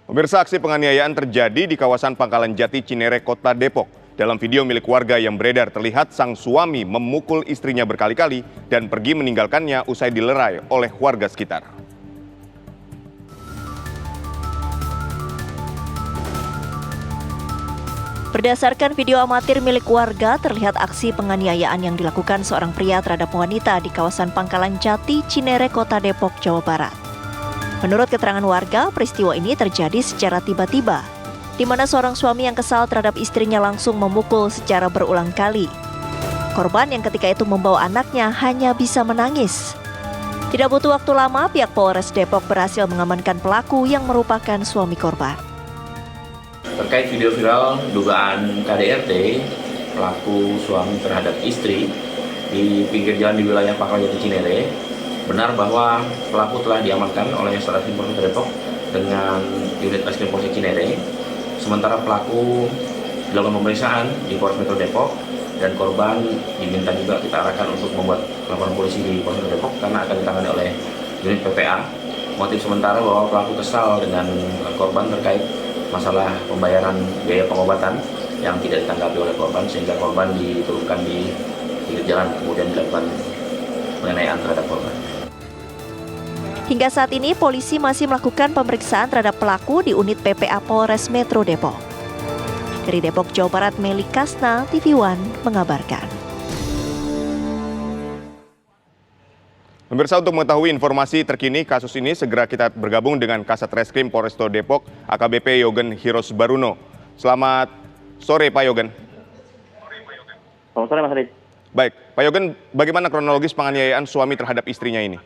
Pemirsa, aksi penganiayaan terjadi di kawasan Pangkalan Jati, Cinere, Kota Depok. Dalam video milik warga yang beredar terlihat sang suami memukul istrinya berkali-kali dan pergi meninggalkannya usai dilerai oleh warga sekitar. Berdasarkan video amatir milik warga, terlihat aksi penganiayaan yang dilakukan seorang pria terhadap wanita di kawasan Pangkalan Jati, Cinere, Kota Depok, Jawa Barat. Menurut keterangan warga, peristiwa ini terjadi secara tiba-tiba, di mana seorang suami yang kesal terhadap istrinya langsung memukul secara berulang kali. Korban yang ketika itu membawa anaknya hanya bisa menangis. Tidak butuh waktu lama, pihak Polres Depok berhasil mengamankan pelaku yang merupakan suami korban. Terkait video viral dugaan KDRT pelaku suami terhadap istri di pinggir jalan di wilayah Pangkalan Jati Cinere, benar bahwa pelaku telah diamankan oleh Satreskrim Polres Depok dengan unit Reskrim Polsek Cinere. Sementara pelaku dilakukan pemeriksaan di Polres Metro Depok dan korban diminta juga kita arahkan untuk membuat laporan polisi di Polres Metro Depok karena akan ditangani oleh unit PPA. Motif sementara bahwa pelaku kesal dengan korban terkait masalah pembayaran biaya pengobatan yang tidak ditanggapi oleh korban, sehingga korban diturunkan di pinggir jalan kemudian dilakukan penganiayaan terhadap korban. Hingga saat ini, polisi masih melakukan pemeriksaan terhadap pelaku di unit PPA Polres Metro Depok. Dari Depok, Jawa Barat, Meli Kasna, TV One mengabarkan. Pemirsa, untuk mengetahui informasi terkini kasus ini, segera kita bergabung dengan Kasat Reskrim Polresta Depok, AKBP Yogen Hirosbaruno. Selamat sore, Pak Yogen. Selamat sore, Mas Rid. Baik, Pak Yogen, bagaimana kronologis penganiayaan suami terhadap istrinya ini?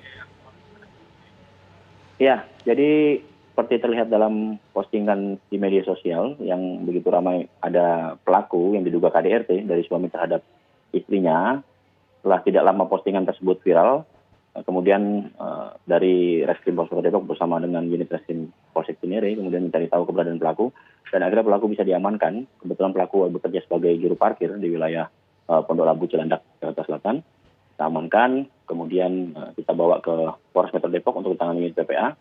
Ya, jadi seperti terlihat dalam postingan di media sosial yang begitu ramai, ada pelaku yang diduga KDRT dari suami terhadap istrinya. Setelah tidak lama postingan tersebut viral, kemudian dari Reskrim Polres Depok bersama dengan unit Reskrim Polsek Cinere kemudian mencari tahu keberadaan pelaku dan akhirnya pelaku bisa diamankan. Kebetulan pelaku bekerja sebagai juru parkir di wilayah Pondok Labu, Cilandak, Jakarta Selatan. Kita amankan, kemudian kita bawa ke Polres Metro Depok untuk ditangani unit PPA.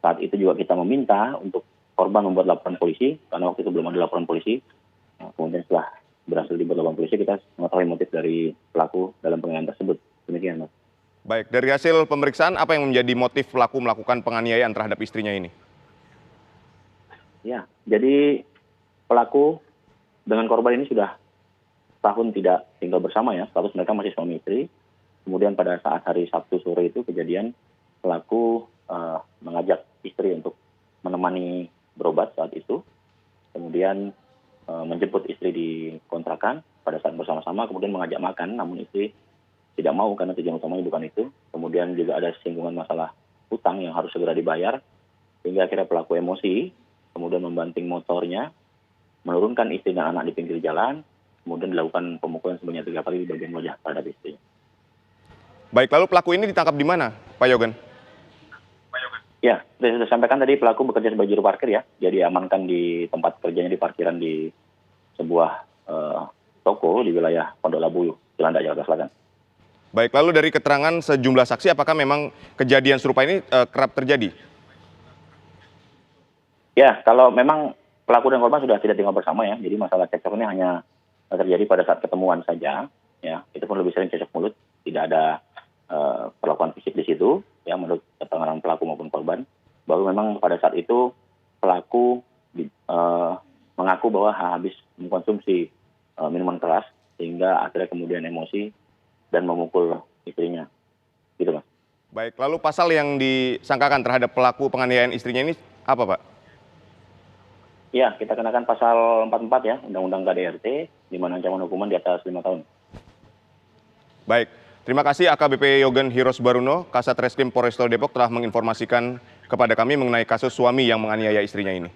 Saat itu juga kita meminta untuk korban membuat laporan polisi karena waktu itu belum ada laporan polisi. Kemudian setelah berhasil dibuat laporan polisi, kita mengetahui motif dari pelaku dalam penganiayaan tersebut. Demikian, Mas. Baik, dari hasil pemeriksaan apa yang menjadi motif pelaku melakukan penganiayaan terhadap istrinya ini? Ya, jadi pelaku dengan korban ini sudah tahun tidak tinggal bersama ya, status mereka masih suami istri. Kemudian pada saat hari Sabtu sore itu kejadian, pelaku mengajak istri untuk menemani berobat saat itu. Kemudian menjemput istri di kontrakan pada saat bersama-sama, kemudian mengajak makan, namun istri tidak mau karena tujuan utamanya bukan itu. Kemudian juga ada singgungan masalah hutang yang harus segera dibayar, sehingga akhirnya pelaku emosi, kemudian membanting motornya, menurunkan istri dan anak di pinggir jalan, kemudian dilakukan pemukulan sebanyak 3 kali di bagian wajah terhadap istri. Baik, lalu pelaku ini ditangkap di mana, Pak Yogen? Ya, sudah sampaikan tadi pelaku bekerja sebagai juru parkir ya. Dia diamankan di tempat kerjanya di parkiran di sebuah toko di wilayah Pondok Labu, Cilandak, Jakarta Selatan. Baik, lalu dari keterangan sejumlah saksi, apakah memang kejadian serupa ini kerap terjadi? Ya, kalau memang pelaku dan korban sudah tidak tinggal bersama ya, jadi masalah cekcok ini hanya terjadi pada saat ketemuan saja, ya. Itu pun lebih sering cekcok mulut, tidak ada perlakuan fisik di situ, ya, menurut keterangan pelaku maupun korban. Baru memang pada saat itu pelaku mengaku bahwa habis mengkonsumsi minuman keras, sehingga akhirnya kemudian emosi dan memukul istrinya. Gitu, Mas. Baik, lalu pasal yang disangkakan terhadap pelaku penganiayaan istrinya ini apa, Pak? Ya, kita kenakan pasal 44 ya, Undang-Undang KDRT, di mana ancaman hukuman di atas 5 tahun. Baik, terima kasih AKBP Yogen Hirosbaruno, Kasat Reskrim Polresta Depok telah menginformasikan kepada kami mengenai kasus suami yang menganiaya istrinya ini.